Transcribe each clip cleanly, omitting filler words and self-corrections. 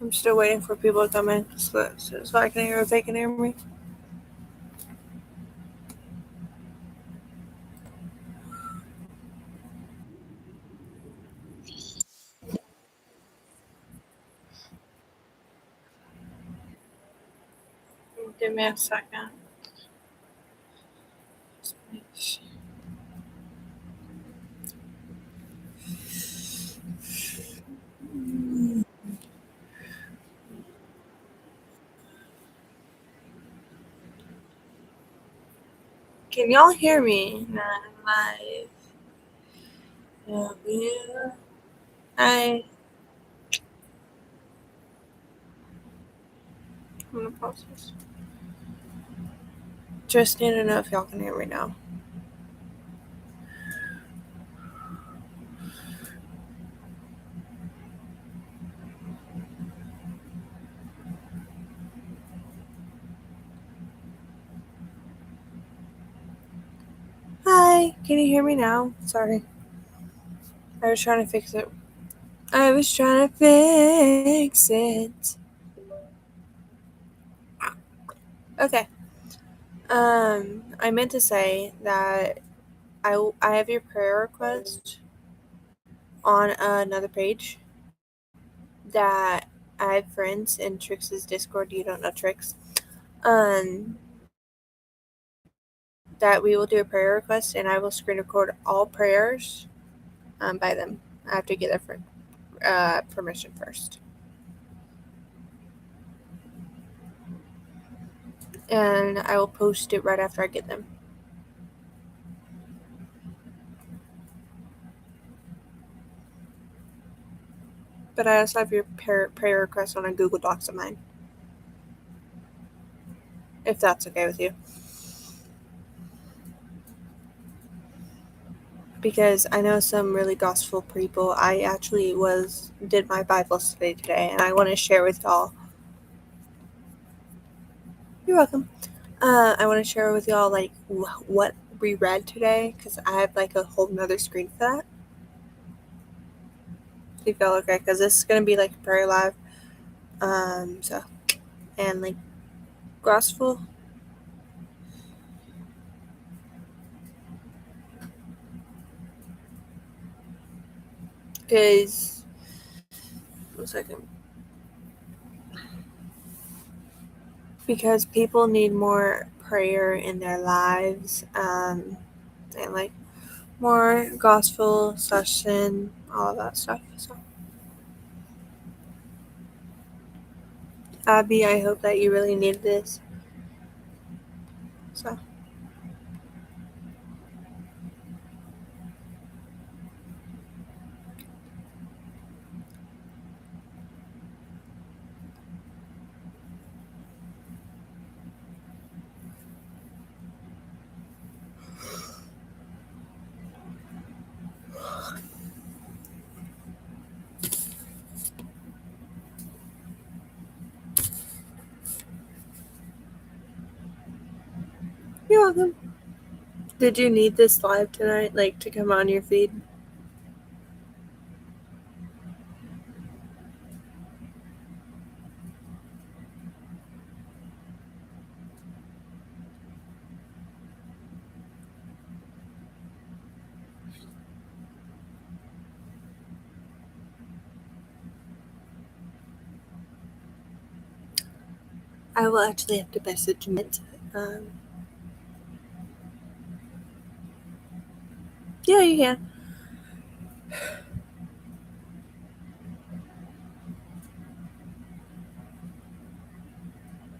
I'm still waiting for people to come in so I can hear if they can hear me. Give me a second. Can y'all hear me? Not live. Yeah. I'm gonna pause this. Just need to know if y'all can hear me now. Hi, can you hear me now? Sorry. I was trying to fix it. Okay. I meant to say that I have your prayer request on another page that I have friends in Trix's Discord. You don't know Trix. That we will do a prayer request and I will screen record all prayers by them. I have to get their permission first. And I will post it right after I get them. But I also have your prayer request on a Google Docs of mine. If that's okay with you. Because I know some really gospel people. I actually did my Bible study today and I want to share with y'all. You're welcome. I want to share with y'all like what we read today because I have like a whole nother screen for that. You feel okay because this is gonna be like a prayer live. So and like gospel. Because 1 second. Because people need more prayer in their lives, and like more gospel session, all of that stuff. So, Abby, I hope that you really need this. So. You're welcome. Did you need this live tonight, like to come on your feed? I will actually have to message it. Yeah, you can.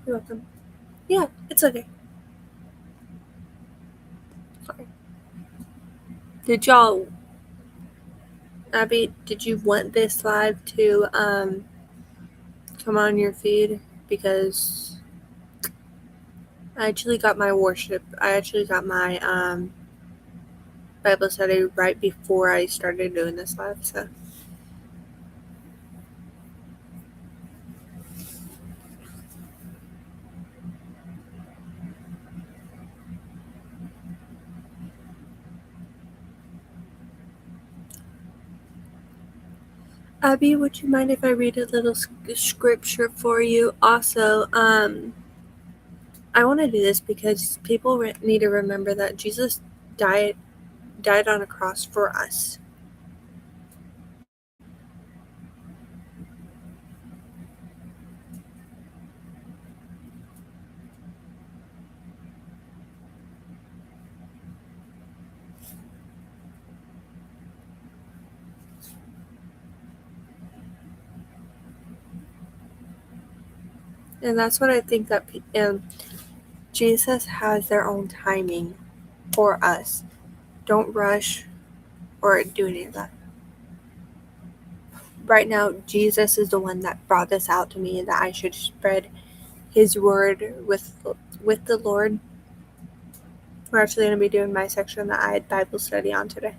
You're welcome. Yeah, it's okay. Sorry. Did y'all, Abby, did you want this live to come on your feed? Because I actually got my Bible study right before I started doing this live, so. Abby, would you mind if I read a little scripture for you? Also, I want to do this because people need to remember that Jesus died on a cross for us. And that's what I think that Jesus has their own timing for us. Don't rush or do any of that. Right now, Jesus is the one that brought this out to me, that I should spread his word with the Lord. We're actually going to be doing my section that I had Bible study on today.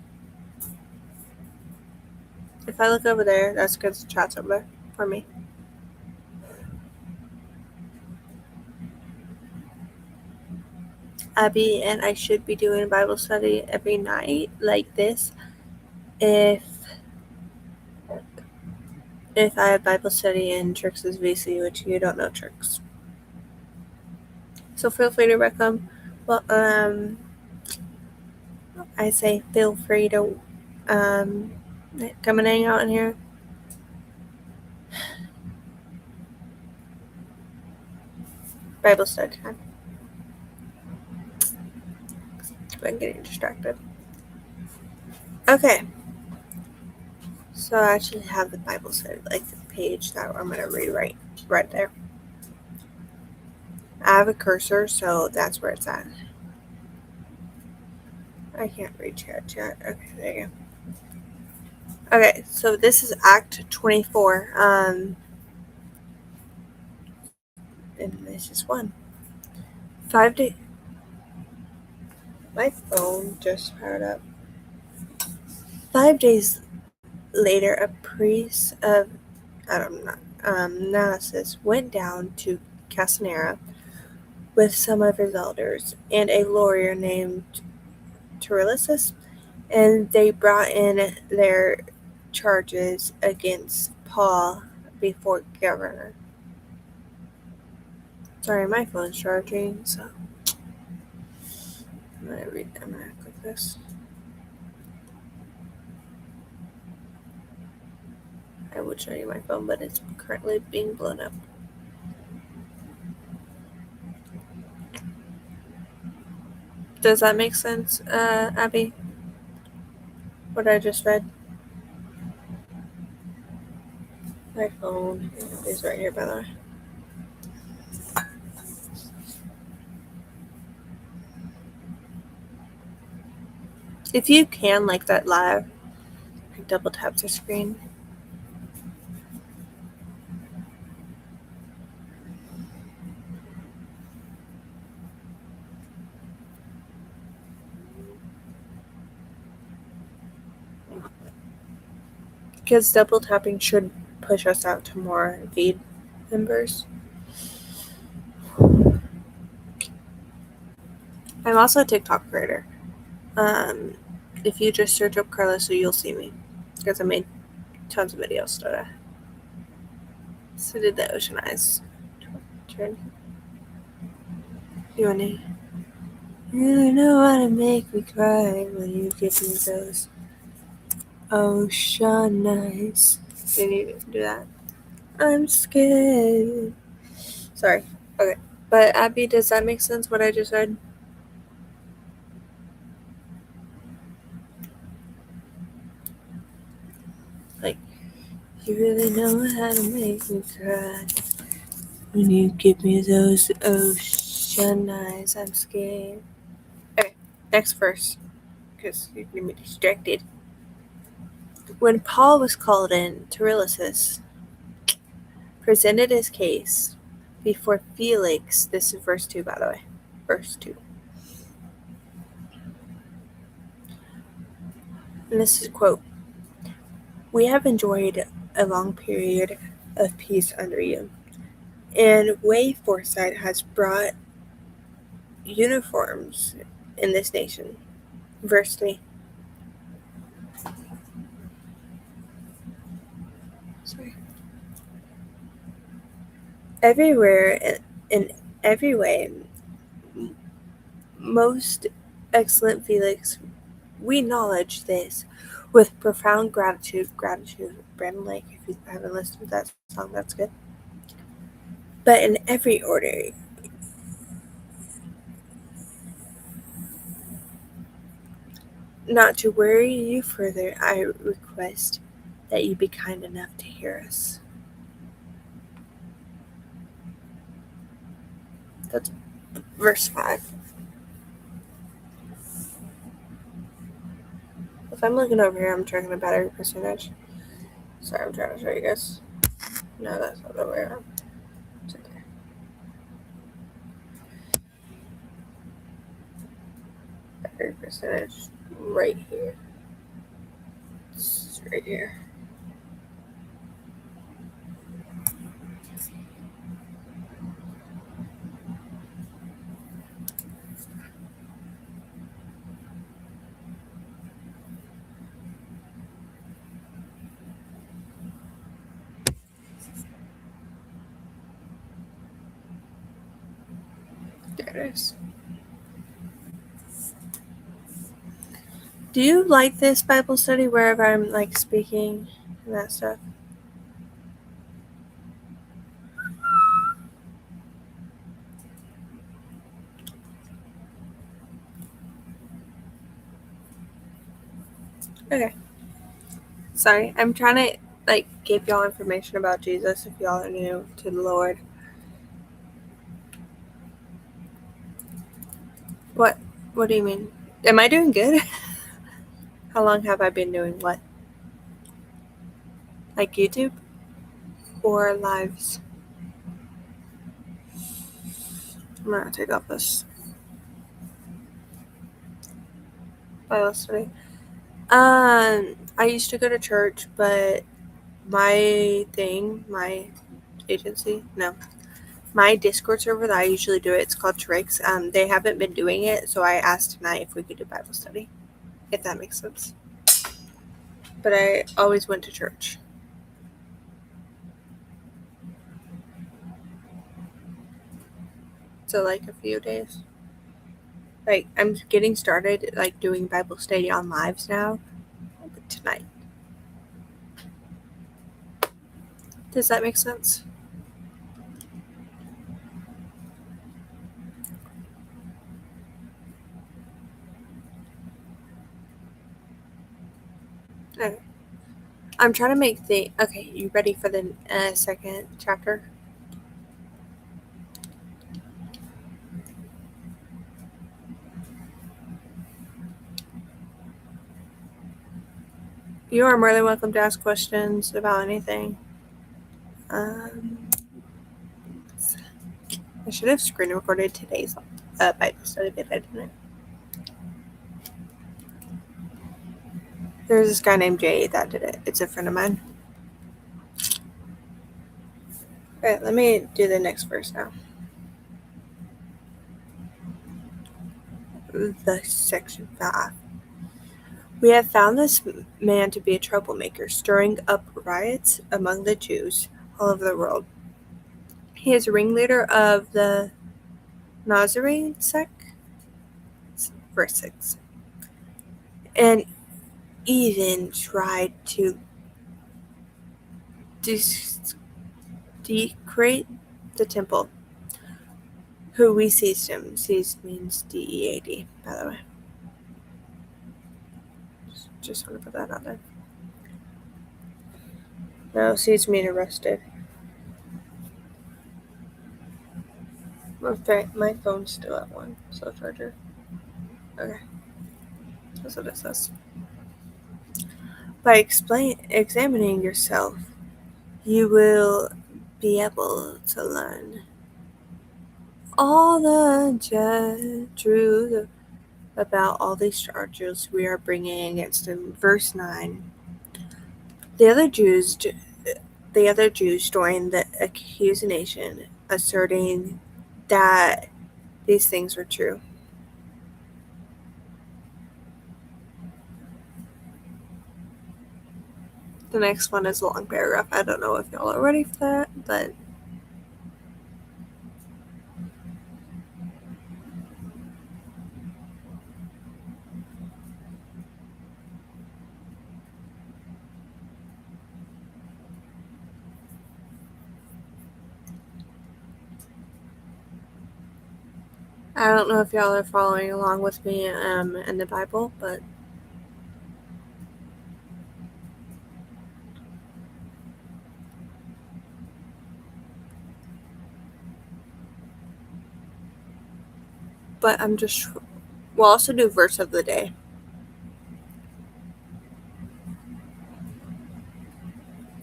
If I look over there, that's because the chat's over there for me. Abby and I should be doing Bible study every night like this if I have Bible study in Trix' VC, which you don't know Trix. So feel free to come. Well, I say feel free to come and hang out in here. Bible study time. I'm getting distracted. Okay. So I actually have the Bible study, like the page that I'm going to read right there. I have a cursor, so that's where it's at. I can't read chat. Okay, there you go. Okay, so this is Act 24. And this is 1. 5 days. My phone just powered up. 5 days later, a priest of Narcissus went down to Castanera with some of his elders and a lawyer named Tyrillus, and they brought in their charges against Paul before governor. Sorry, my phone's charging, so I'm gonna click this. I would show you my phone, but it's currently being blown up. Does that make sense, Abby? What I just read? My phone is right here, by the way. If you can, like that live, double tap the screen. Because double tapping should push us out to more feed members. I'm also a TikTok creator. If you just search up Carla, so you'll see me. Because I made tons of videos today. So did the Ocean Eyes turn. You want to? You really know how to make me cry when you give me those ocean eyes. Did you do that? I'm scared. Sorry. Okay. But Abby, does that make sense what I just said? Like, you really know how to make me cry when you give me those ocean eyes. I'm scared. Okay, next verse, because you're gonna be distracted. When Paul was called in, Tyrillus presented his case before Felix. This is verse 2, by the way. Verse 2. And this is quote, "We have enjoyed a long period of peace under you, and way foresight has brought uniforms in this nation." Verse 3. Sorry. Everywhere, in every way, most excellent Felix, we acknowledge this with profound gratitude. Brandon Lake, if you haven't listened to that song, that's good. But in every order, not to worry you further, I request that you be kind enough to hear us. That's verse 5. If I'm looking over here, I'm checking the battery percentage. Sorry, I'm trying to show you guys. No, that's not the way around. It's okay. Battery percentage right here. It's right here. There it is. Do you like this Bible study wherever I'm like speaking and that stuff? Okay. Sorry, I'm trying to like give y'all information about Jesus if y'all are new to the Lord. What? What do you mean? Am I doing good? How long have I been doing what? Like YouTube or lives? I'm gonna take off this Bible study. I used to go to church, but my Discord server that I usually do it's called Tricks. They haven't been doing it, so I asked tonight if we could do Bible study, if that makes sense. But I always went to church. So like a few days. Like I'm getting started like doing Bible study on lives now tonight. Does that make sense? Okay. I'm trying to make the okay, you ready for the second chapter? You are more than welcome to ask questions about anything. I should have screen recorded today's Bible study, but I didn't. There's this guy named Jay that did it. It's a friend of mine. Alright, let me do the next verse now. The section 5. We have found this man to be a troublemaker, stirring up riots among the Jews all over the world. He is a ringleader of the Nazarene sect, verse 6, and even tried to desecrate the temple. Who we seized him. Seized means DEAD, by the way. Just want to put that out there. No, seized mean arrested. My phone's still at 1, so charger. Okay. That's what it says. By examining yourself, you will be able to learn all the truth about all these charges we are bringing against him. Verse 9. The other Jews joined the accusation, asserting that these things were true. The next one is a long paragraph. I don't know if y'all are ready for that, but I don't know if y'all are following along with me in the Bible, but we'll also do verse of the day.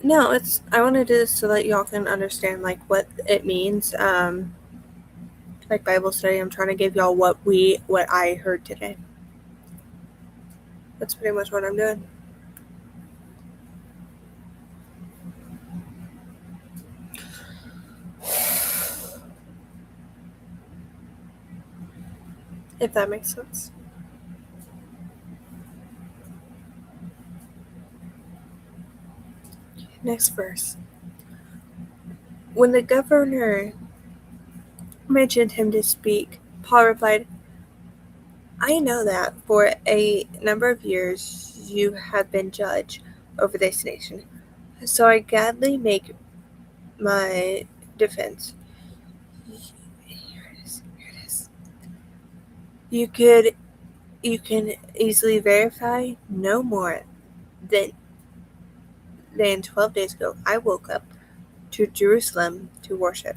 No, I want to do this so that y'all can understand like what it means. Like Bible study, I'm trying to give y'all what I heard today. That's pretty much what I'm doing. If that makes sense. Next verse. When the governor mentioned him to speak, Paul replied, I know that for a number of years you have been judge over this nation, so I gladly make my defense. Here it is. You can easily verify no more than 12 days ago I woke up to Jerusalem to worship.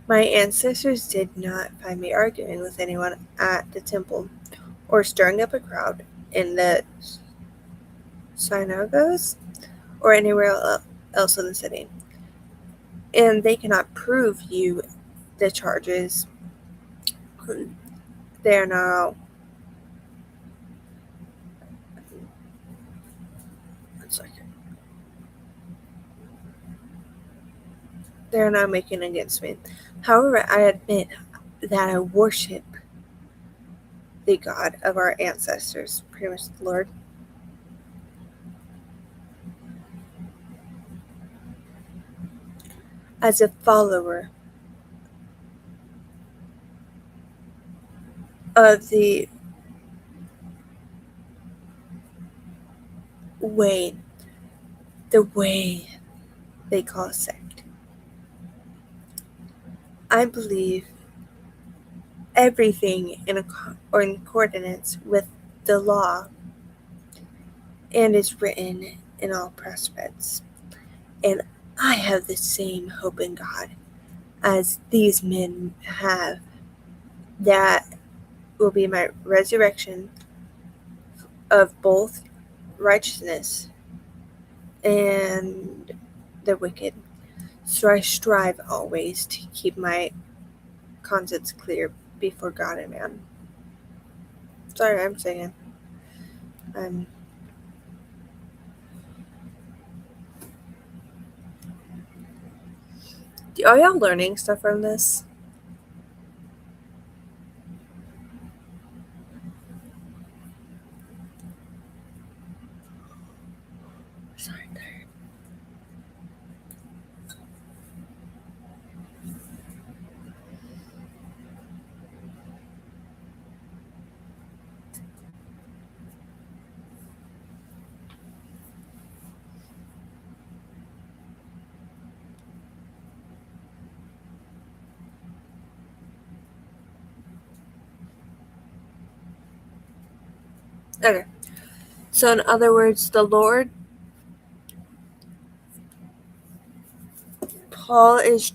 My ancestors did not find me arguing with anyone at the temple or stirring up a crowd in the synagogues or anywhere else in the city. And they cannot prove you the charges. They are now. One second. They are now making against me. However, I admit that I worship the God of our ancestors, pretty much the Lord. As a follower of the way they call a sect. I believe everything in accordance with the law and is written in all prophets. And I have the same hope in God as these men have, that will be my resurrection of both righteousness and the wicked. So I strive always to keep my conscience clear before God and man. Sorry, I'm singing. Are y'all learning stuff from this? Sorry, I'm tired. Okay. So in other words, the Lord, Paul is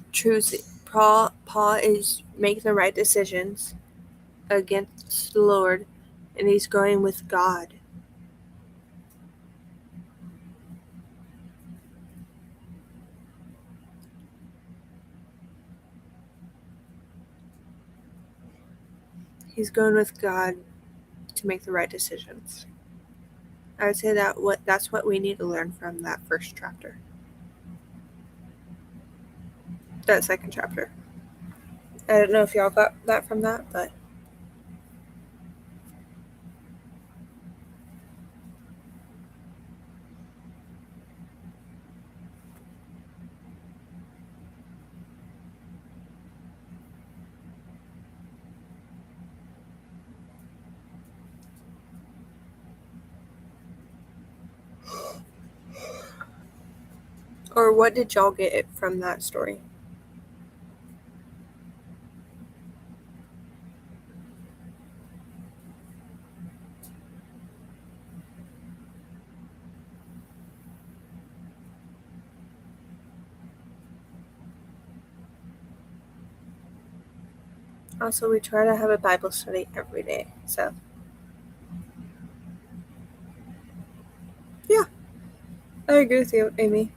making the right decisions against the Lord, and he's going with God. He's going with God to make the right decisions. I would say that's what we need to learn from that first chapter. That second chapter. I don't know if y'all got that from that, but Or what did y'all get from that story? Also, we try to have a Bible study every day, so yeah, I agree with you, Amy.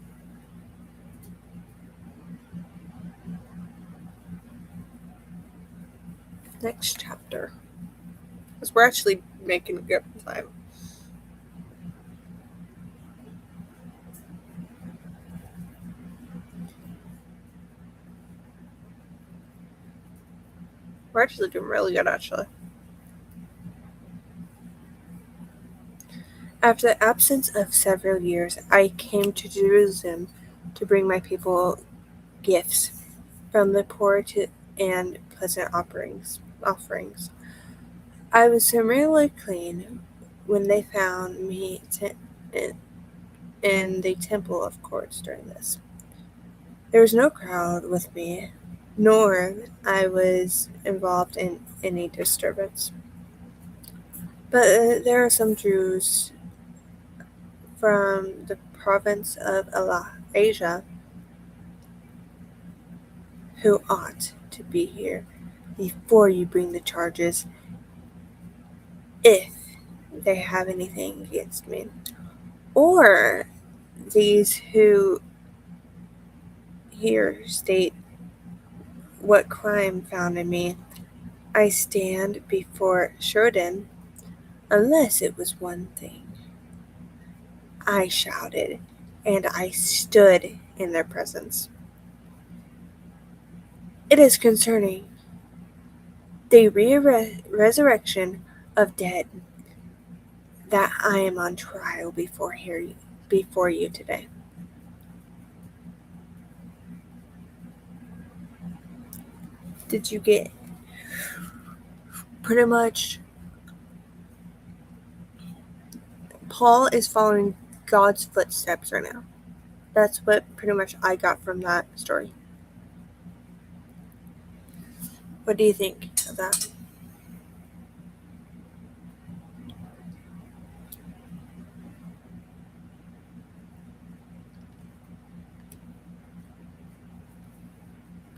Next chapter, because we're actually making good time. We're actually doing really good, actually. After the absence of several years, I came to Jerusalem to bring my people gifts from the poor and pleasant offerings. I was similarly clean when they found me in the temple of courts during this. There was no crowd with me, nor I was involved in any disturbance. But there are some Jews from the province of Asia who ought to be here before you bring the charges, if they have anything against me. Or these who here state what crime found in me. I stand before Sheridan, unless it was one thing. I shouted, and I stood in their presence. It is concerning the resurrection of dead that I am on trial before you today. Did you get pretty much? Paul is following God's footsteps right now. That's what pretty much I got from that story. What do you think of that?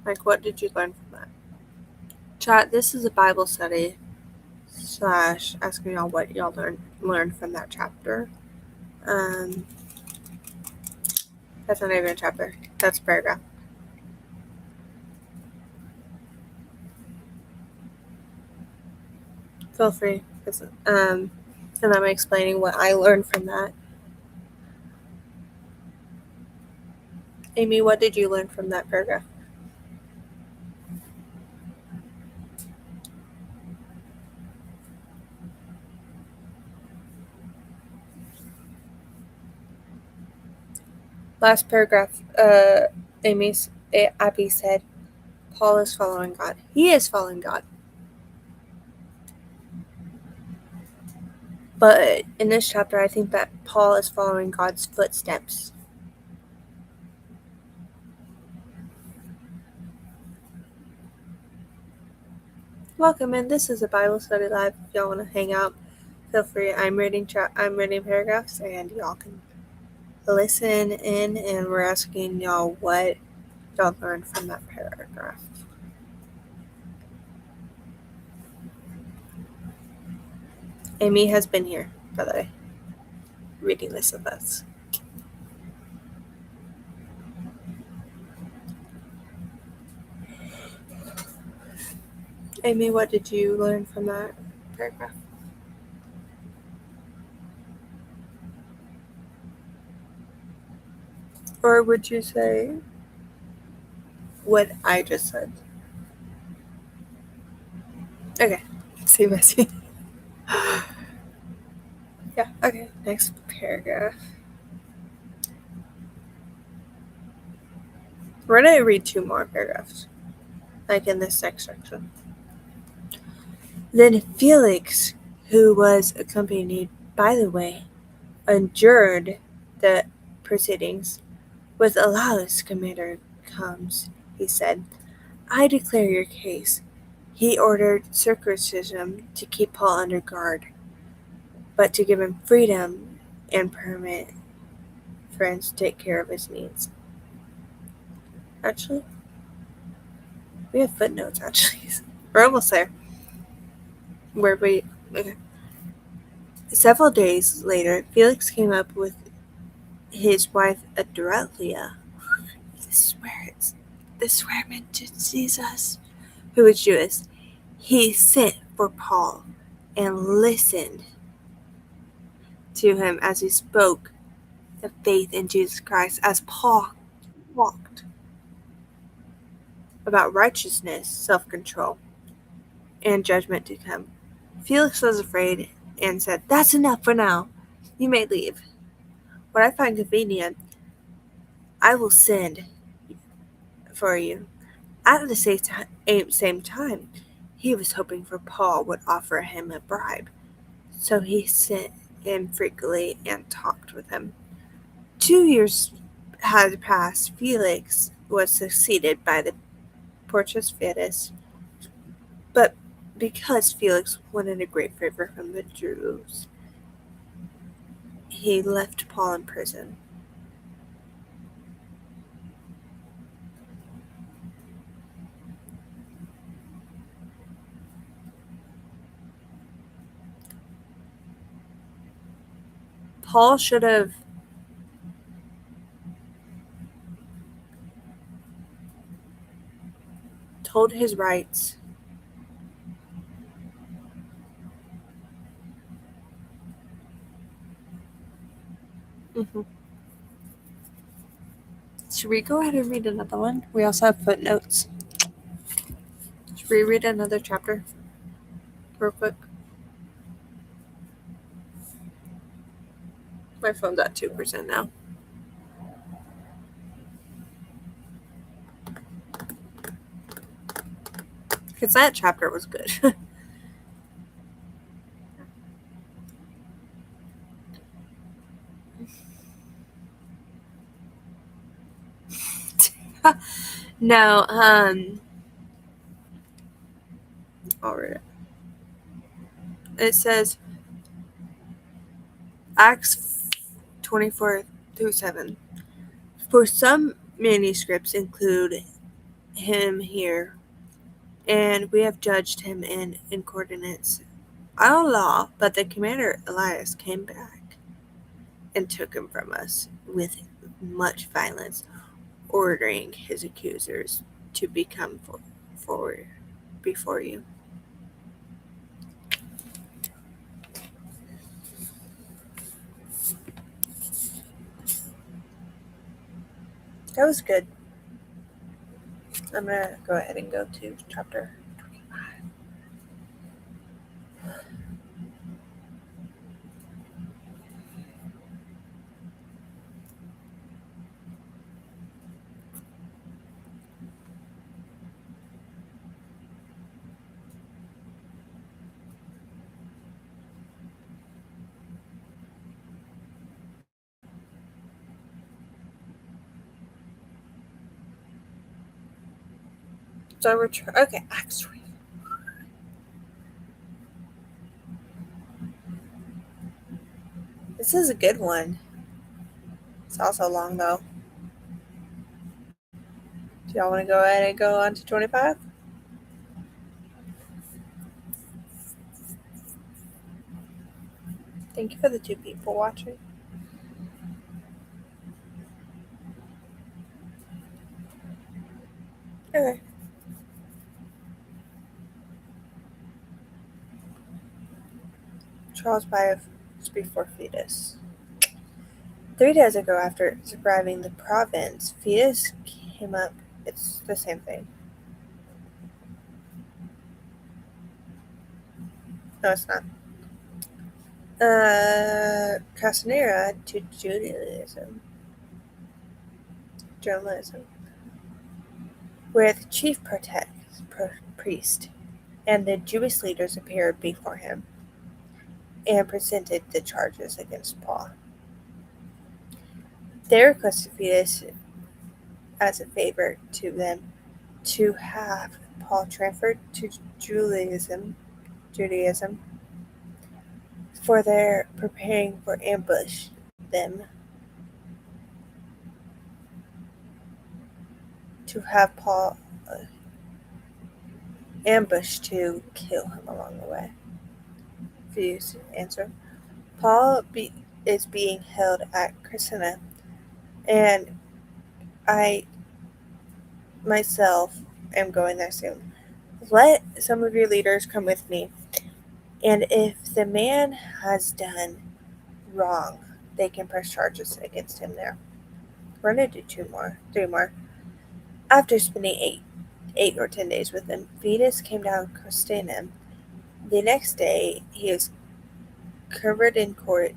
Like, what did you learn from that? Chat, this is a Bible study / asking y'all what y'all learned from that chapter. That's not even a chapter. That's a paragraph. Feel free. And I'm explaining what I learned from that. Amy, what did you learn from that paragraph? Last paragraph, Abby said, Paul is following God. He is following God. But in this chapter, I think that Paul is following God's footsteps. Welcome in. This is a Bible study live. If y'all want to hang out, feel free. I'm reading paragraphs, and y'all can listen in. And we're asking y'all what y'all learned from that paragraph. Amy has been here, by the way, reading this with us. Amy, what did you learn from that paragraph? Or would you say what I just said? Okay, see messy. Yeah, okay, next paragraph. We're going to read 2 more paragraphs, like in this next section. Then Felix, who was accompanied by the way, adjourned the proceedings. With Alaus, Commander comes, he said. I declare your case. He ordered circumcision to keep Paul under guard, but to give him freedom and permit friends to take care of his needs. Actually, we have footnotes, actually. We're almost there. Okay. Several days later, Felix came up with his wife Adrelia. This swear meant to Jesus, who was Jewish. He sent for Paul and listened to him as he spoke of faith in Jesus Christ, as Paul talked about righteousness, self-control, and judgment to come. Felix was afraid and said, "That's enough for now. You may leave. What I find convenient, I will send for you." At the same time, he was hoping for Paul would offer him a bribe, so he sent him frequently and talked with him. 2 years had passed. Felix was succeeded by the Porcius Fetus, but because Felix wanted a great favor from the Jews, he left Paul in prison. Paul should have told his rights. Mm-hmm. Should we go ahead and read another one? We also have footnotes. Should we read another chapter real quick? My phone's at 2% now. Because that chapter was good. No, I'll read it. It says Acts 24-7. For some manuscripts include him here, and we have judged him in accordance our law, but the commander Elias came back and took him from us with much violence, ordering his accusers to become forward before you. That was good. I'm going to go ahead and go to chapter 25. So we're okay, Acts 20. This is a good one. It's also long though. Do y'all want to go ahead and go on to 25? Thank you for the 2 people watching. Okay. Charles Bive before Fetus. 3 days ago, after surviving the province, Fetus came up. It's the same thing. No, it's not. Casanera to journalism, where the chief priest and the Jewish leaders appeared before him and presented the charges against Paul. They requested Fetus as a favor to them to have Paul transferred to Judaism, for their preparing for ambush them, to have Paul ambush to kill him along the way. Fuse answer. Paul is being held at Christina, and I myself am going there soon. Let some of your leaders come with me, and if the man has done wrong, they can press charges against him there. We're going to do 3 more. After spending 8 or 10 days with him, Venus came down Christina. The next day, he was covered in court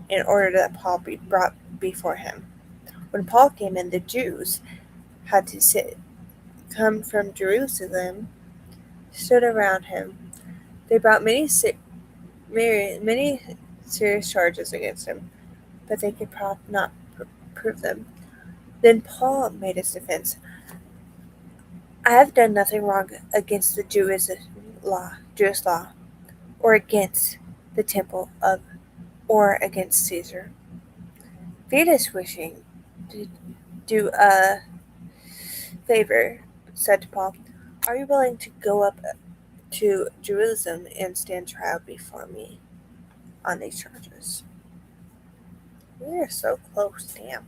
in order that Paul be brought before him. When Paul came in, the Jews had to come from Jerusalem, stood around him. They brought many serious charges against him, but they could not prove them. Then Paul made his defense. I have done nothing wrong against the Jewish law, or against the temple or against Caesar. Venus, wishing to do a favor, said to Paul, "Are you willing to go up to Jerusalem and stand trial before me on these charges?" We are so close, damn.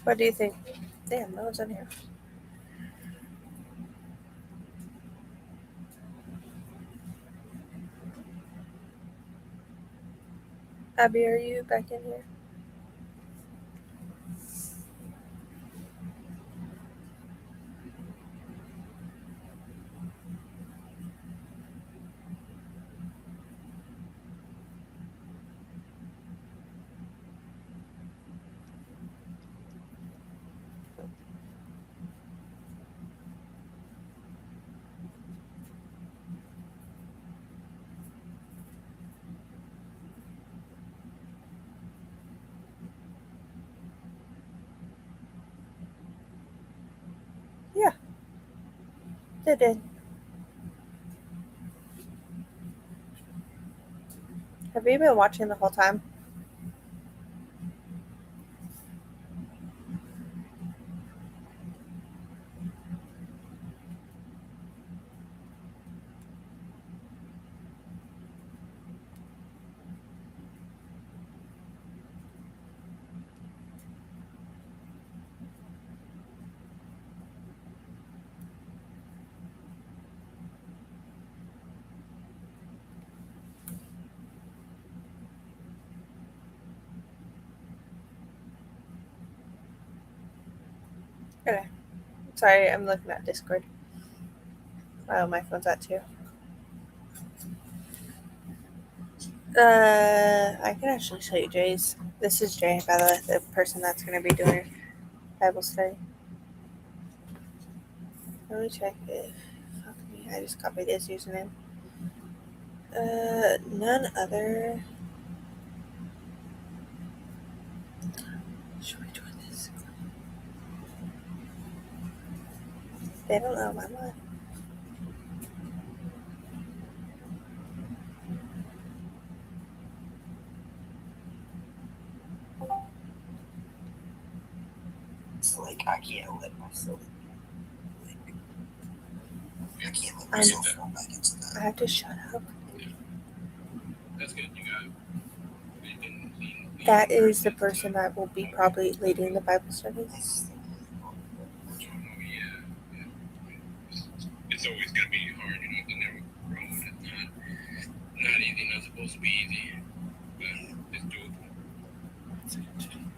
What do you think? Damn, no one's in here. Abby, are you back in here? Yeah, they did. Have you been watching the whole time? Okay. Sorry, I'm looking at Discord. Oh, my phone's at 2. I can actually show you Jay's. This is Jay, by the way, the person that's going to be doing Bible study. Let me check if. Fuck me, I just copied his username. None other. Should we join this? They don't know my mind. It's like I can't let myself. I can't let myself fall back into that. I have to shut up. That's good. You got. That is the person that will be probably leading the Bible studies. It's always gonna be hard, you know. The never road. It's not anything that's supposed to be easy, but it's doable.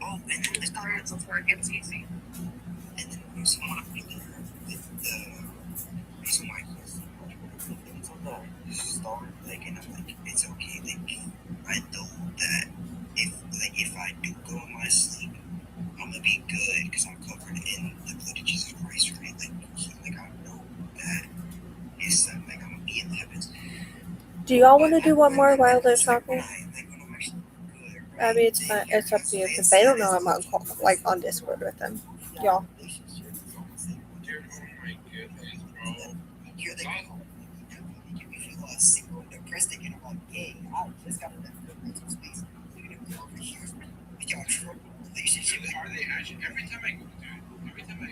Oh, and then the starts before it gets easy. And then there's someone with the reason why he's things on the start, like, and I'm like, it's okay. Like, I know that if I do go in my sleep, I'm gonna be good because I'm covered Do y'all want to do one more while they're talking? Like when I'm actually good, right? I mean, it's fine. It's up to you because they don't know I'm on call, like on Discord with them. Y'all. Dude, oh my goodness, bro. Here they go. You can feel all single and depressed again. I'm like, hey, I just got enough good mental space. Look at them go over here. We got a trouble relationship. Are they actually? Every time I go, dude, every time I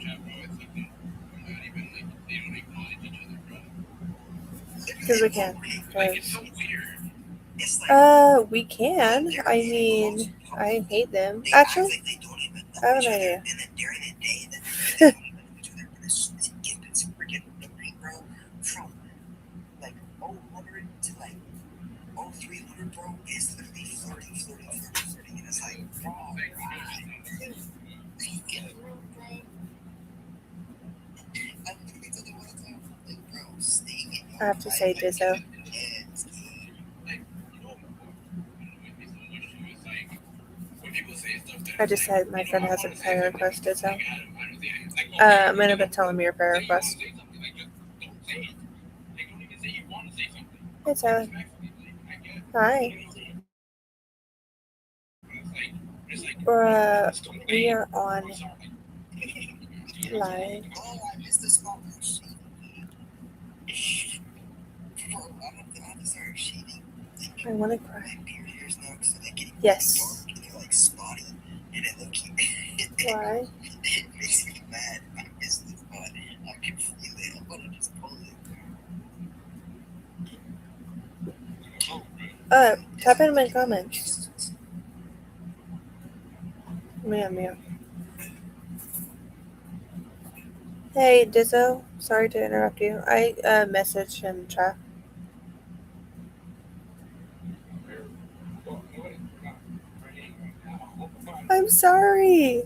chat, bro, it's like I'm not even like they don't acknowledge each other, bro. Because we can. Like it's so weird. It's like, We can. I mean, I hate them. they act Actually, like they don't even know I have each an other. idea. And then during the day, that they don't even know each other. But as soon as you get into freaking memory, bro, from like 0-100 to like 0-300, bro, it's literally flirting. And it's like, bro, I literally told them all the time, like, bro, stay in your I have to say, Dizzo. Like, you know, what annoys me so much too is like when people say stuff that I just like, said my friend has a prayer request, Dizzo. like, I don't think like, I'm gonna tell him your prayer request. Say something, like, just don't say it. Like, don't even say you want to say something. Hey, Tyler. Respectfully, like, I get, Hi. you know, it's like, We are on I'm sorry. live. Oh, I missed the small shading. Bro, I'm gonna start shading. I want to cry. My beard hairs now because they're like getting Yes. dark and they're like spotty. And it look Why? it makes me mad. I miss this, but I can feel it. I'm gonna just pull it. Type in my comments. Mia. Hey, Dizzo. Sorry to interrupt you. I messaged him chat. I'm sorry.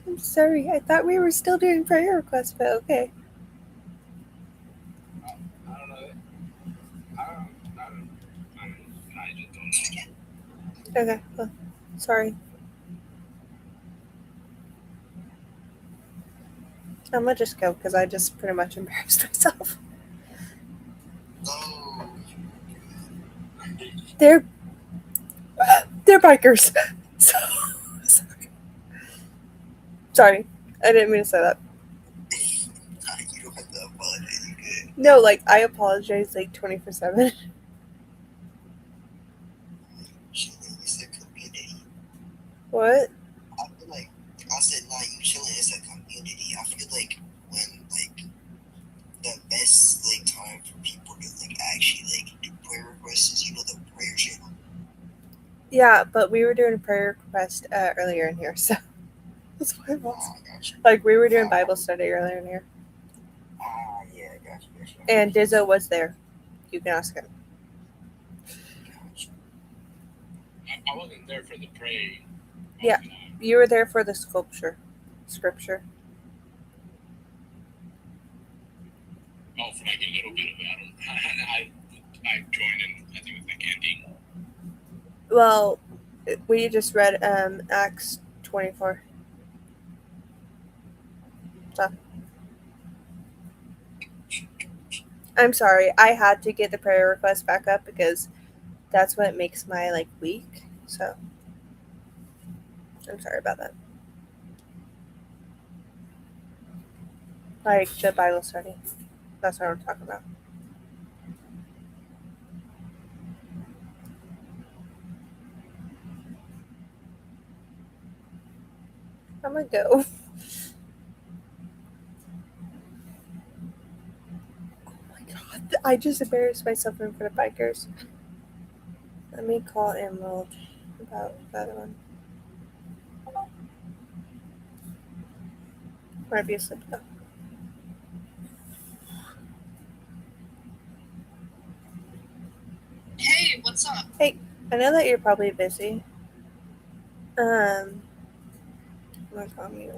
I'm sorry. I thought we were still doing prayer requests, but okay. I don't know. I just don't know. Okay. Well, sorry. I'm gonna just go because I just pretty much embarrassed myself. Oh, They're bikers. So sorry. I didn't mean to say that. you don't have to apologize. You good. No, like I apologize like 24/7. Chilling is a community. What? I feel like I said, nah, you chilling is a community. I feel like when like the best like time for people to like actually like do prayer requests is the prayer channel. Yeah, but we were doing a prayer request earlier in here, so that's why I was. Ah, gotcha. Like we were doing Bible study earlier in here, Ah, yeah, gotcha. and Dizzo was there. You can ask him. Gotcha. I wasn't there for the praying. Yeah. You were there for the scripture. Oh, for like a little bit of it. I joined in. I think it was like ending. Well, we just read Acts 24. So I'm sorry. I had to get the prayer request back up because that's what makes my like week. So I'm sorry about that. Like the Bible study. That's what I'm talking about. I'm gonna go. Oh my god. I just embarrassed myself in front of bikers. Let me call Emerald about the other one. Might be asleep though. Hey, what's up? I know that you're probably busy. I'm gonna call you.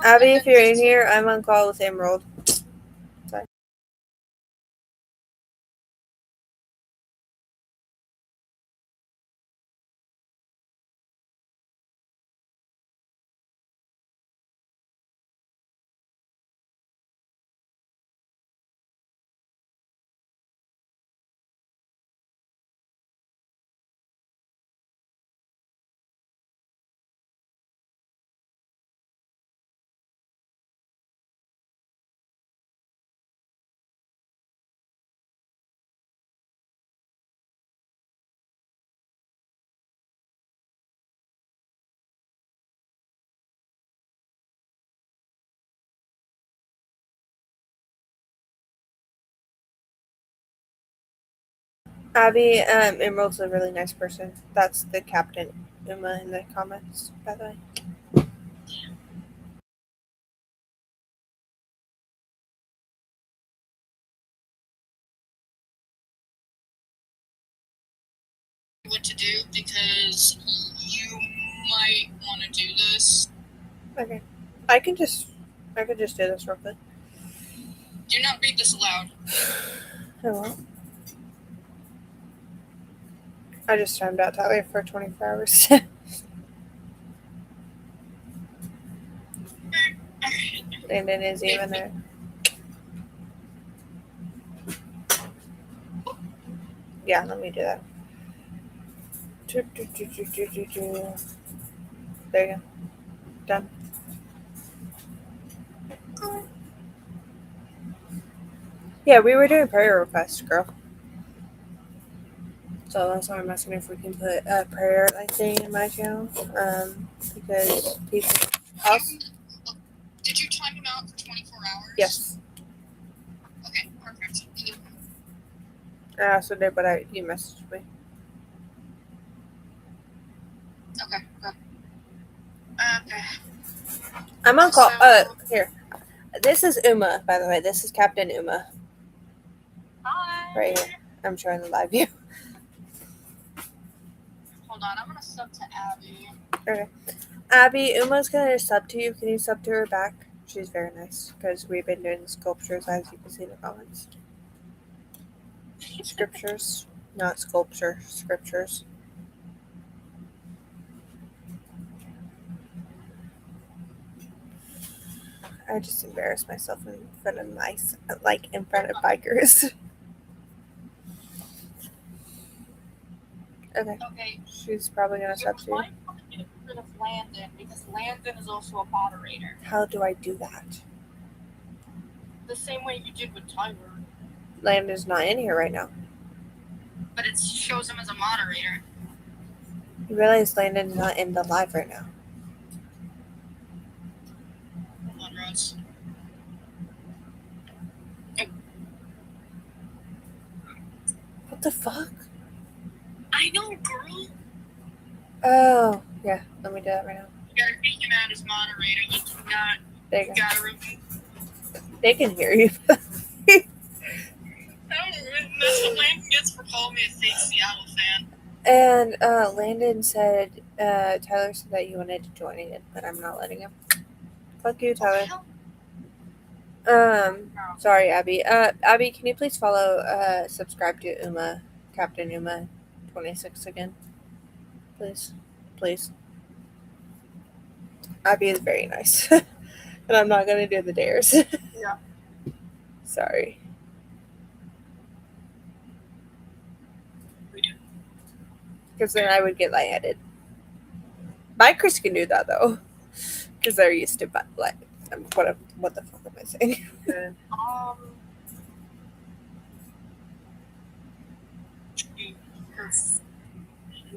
Abby, if you're in here, I'm on call with Emerald. Sorry. Abby, Emerald's a really nice person. That's the Captain Uma in the comments, by the way. What to do because you might want to do this. Okay. I can just do this real quick. Do not read this aloud. I won't. I just timed out Tyler for 24 hours. Landon is even there. Yeah, let me do that. There you go. Done. Yeah, we were doing prayer requests, girl. So that's why I'm asking if we can put a prayer thing in my channel. Because people. Did you time him out for 24 hours? Yes. Okay, perfect. I also did, but you messaged me. Okay, good. Okay. I'm on call. So- Here. This is Uma, by the way. This is Captain Uma. Hi. Right here. I'm showing the live view. Hold on, I'm gonna sub to Abby. Okay. Abby, Uma's gonna sub to you. Can you sub to her back? She's very nice because we've been doing sculptures, as you can see in the comments. Scriptures, not sculpture. Scriptures. I just embarrassed myself in front of in front of bikers. Okay. Okay. She's probably gonna sub to you. Might want to get rid of Landon because Landon is also a moderator. How do I do that? The same way you did with Tyler. Landon's not in here right now. But it shows him as a moderator. You realize Landon's not in the live right now. Hold on, Rose. What the fuck? I know, girl. Oh, yeah. Let me do that right now. You gotta take him out as moderator. You do not. There you You go. gotta remove. They can hear you. That's what Landon gets for calling me a fake Seattle fan. And Landon said, Tyler said that you wanted to join it, but I'm not letting him. Fuck you, Tyler. Sorry, Abby. Abby, can you please follow, subscribe to Uma, Captain Uma 26 again? Please. Please. Abby is very nice. And I'm not going to do the dares. Yeah. Sorry. Because then I would get lightheaded. Bikers can do that, though. Because they're used to, what the fuck am I saying?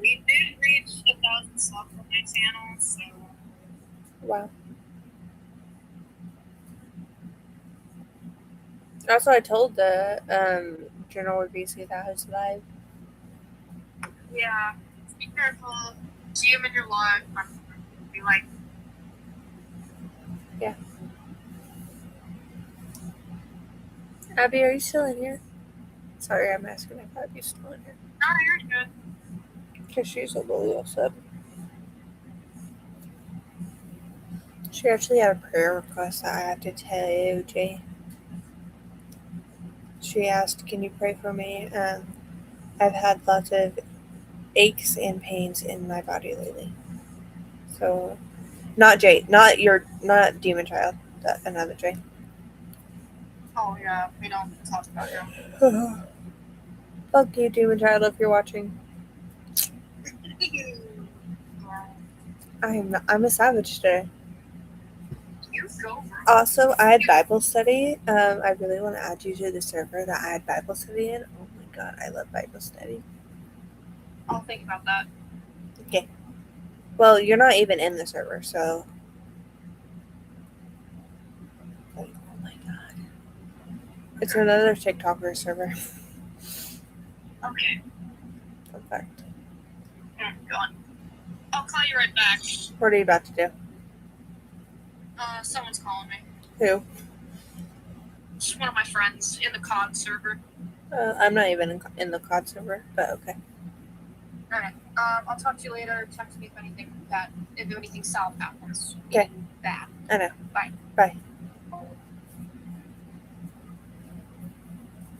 We did reach 1,000 subs on my channel, so. Wow. Also, I told the General VC that I was live. Yeah. Be careful. See him in your live. Be like. Yeah. Abby, are you still in here? Sorry, I'm asking if Abby's still in here. No, you're good. Because she's a loyal sub. She actually had a prayer request that I have to tell you, Jay. She asked, "Can you pray for me? I've had lots of aches and pains in my body lately." So, not Jay, not Demon Child, another Jay. Oh yeah, we don't talk about him. Fuck you, Demon Child, if you're watching. I'm a savage today. You go. Also, I had Bible study. I really want to add you to the server that I had Bible study in. Oh my god, I love Bible study. I'll think about that. Okay. Well, you're not even in the server, so. Oh my god. It's another TikToker server. Okay. Fun fact. Go on. I'll call you right back. What are you about to do? Someone's calling me. Who? Just one of my friends in the COD server. I'm not even in the COD server, but okay. Alright. I'll talk to you later. Text me if anything south happens. Okay. Bad. I know. Bye. Bye.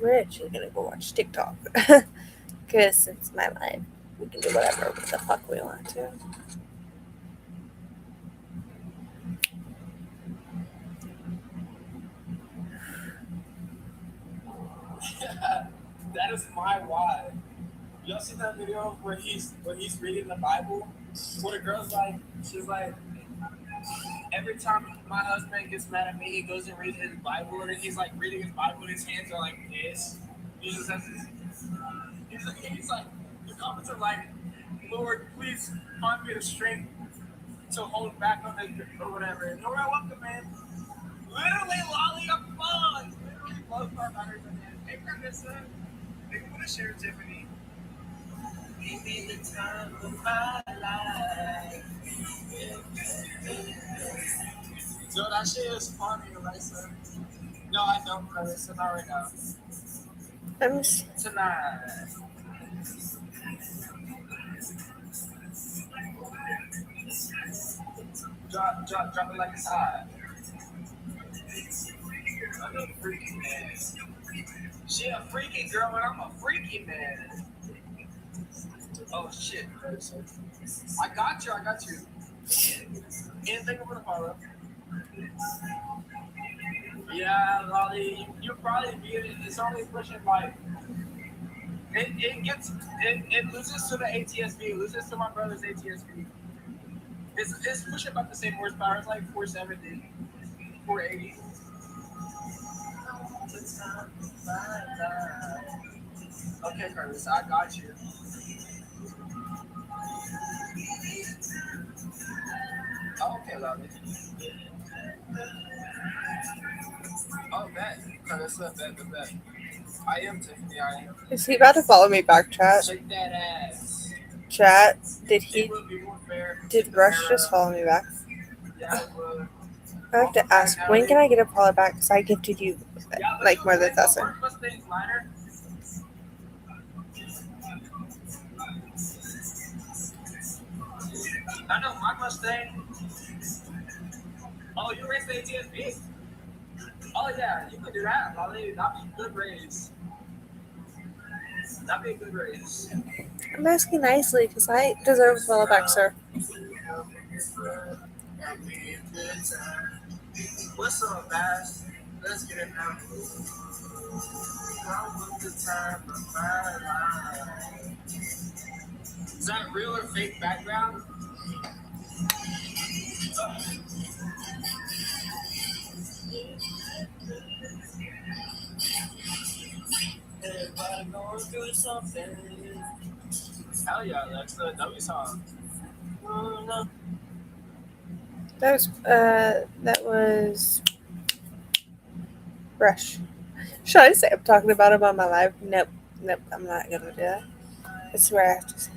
We're actually gonna go watch TikTok. Because it's my life. We can do whatever the fuck we want to. That is my why. Y'all see that video where he's reading the Bible? Where the girl's like, she's like, every time my husband gets mad at me, he goes and reads his Bible, and he's like reading his Bible, and his hands are like this. He just has this. He's like, the comments are like, Lord, please find me the strength to hold back on this or whatever. And Lord, I want the man. Literally lolly up bugs. Literally love our matters in hand. Hey, Carnissa. They want to share Tiffany. Maybe the time of my life. So that shit is funny, Alexa. No, I don't, Carnissa. Not right now. Tonight. Drop it like it's hot. I'm a freaky man. She a freaky girl, and I'm a freaky man. Oh shit. I got you. Anything over the follow. Yeah, Lolly, you probably beat it. It's only pushing like it loses to the ATSV, it loses to my brother's ATSV. It's pushing about the same horsepower. It's like 470, 480. Okay, Carlos, I got you. Oh, okay, Lolly. Oh, bet. Carlos, bet. I am Tiffany. I am. Is he about to follow me back, chat? Shake that ass. Chat, It would be more fair. did Rush just follow me back? Yeah, it would. I have to ask, when can I get a follow back? Because I gifted you like more than 1,000. I know my Mustang. Oh, you raced the ATSB? Oh yeah, you could do that. That'd be a good race. That'd be a good race. I'm asking nicely because I deserve a follow back, sir. What's up, guys? Let's get it now. Is that a real or fake background? Everybody going through something. Hell yeah, that's the W song. That was Rush. Should I say I'm talking about him on my live? Nope, I'm not gonna do that. I swear I have to say.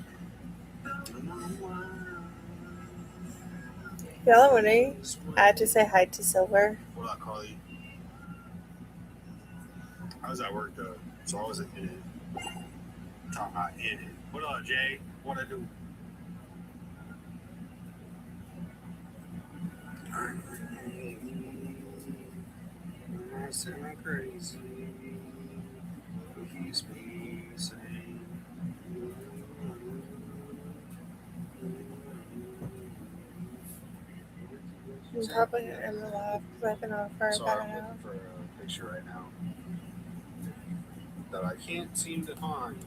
Y'all are wondering, I had to say hi to Silver. What do I call you? I was at work though, so I wasn't in it. I'm not in it. What up, Jay? What I do? I sound crazy. Who keeps me sane? I'm probably gonna end the live because I can offer Sorry, about I'm an looking hour. for a picture right now that I can't seem to find.